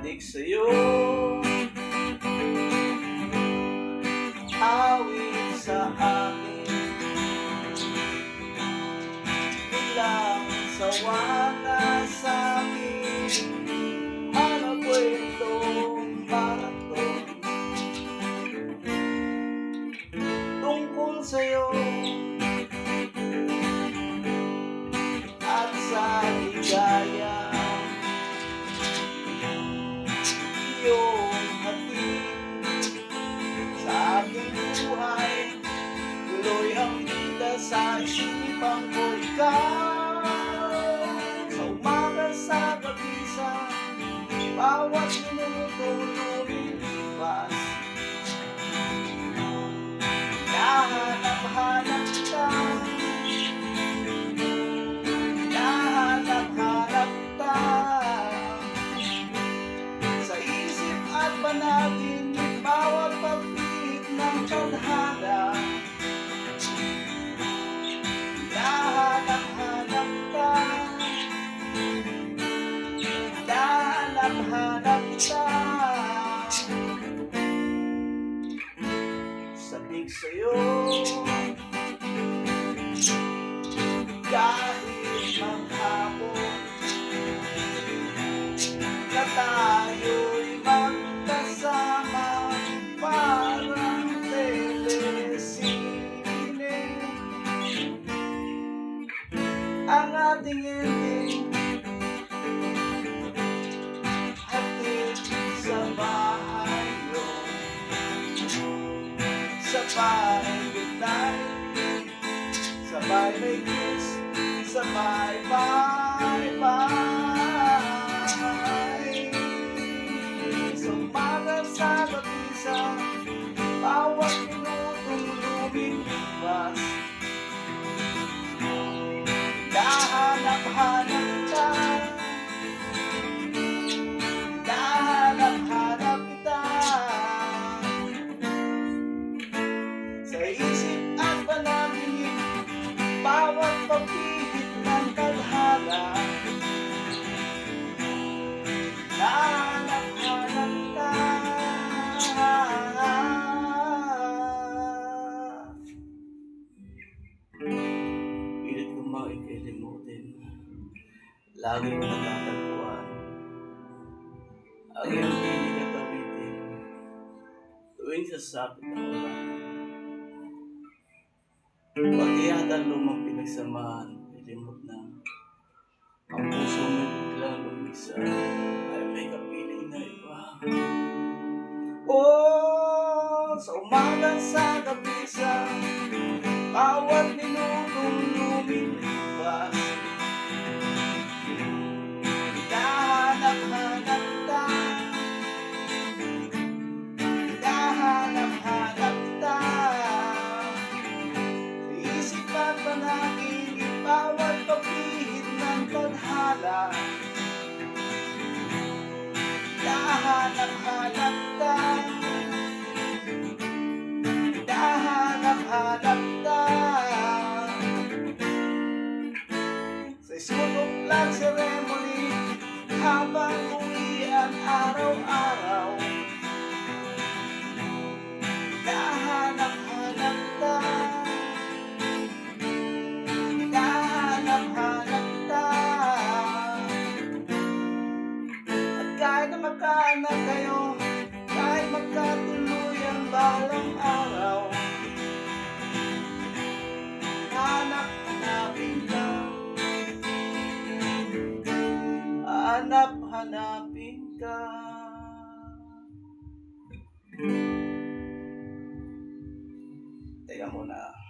adik sa'yo, awit sa akin, bilang sawa na sa'kin, ano kwentong maraton tungkol sa'yo at sa ligaya. Iyong hatid sa aking buhay, tuloy ang vida sa isipan ko ikaw. Sa umaga, sa gabi, sa bawat minuto lumilipas, nahanap-hanap ka, nahanap-hanap ka sa isip at panaginip, bawat pagpihit ng tadhana. Nahanap-hanap ka, nahanap-hanap ka, sabik sa'yo kahit maghapon na tayo'y magkasama, parang telesine ang ating ending, hatid sa bahay nyo, sabay goodnight, sabay may kiss, sabay bye-bye. Sa umaga, sa gabi, sa bawat minutong lumilipas, nahanap-hanap ka, nahanap-hanap kita sa isip at panaginip, bawat pagpihit ng tadhana. Nahanap-hanap ka. Pilit kong makikilimutin, lagi ko natatagpuan ang iyong pinig at awitin tuwing sasapit ng ulan. Pati yata lumang pinagsamahan, ilimot na ang puso mo'y biglang lumisa, ay may kapiling na iba. Oh, sa umaga, sa gabi, sa bawat minutong lumilipas, nahanap-hanap ka, nahanap-hanap ka sa isip at panaginip, bawat pagpihit ng tadhana. Nahanap-hanap ka, nahanap-hanap ka sa school of blood ceremony, habang uwian araw-araw. Nahanap-hanap ka, nahanap-hanap ka, at kahit na magkaanak kayo, kahit magkatuloy ang balang araw, hanap-hanapin ka, hanap-hanapin ka. Teka muna.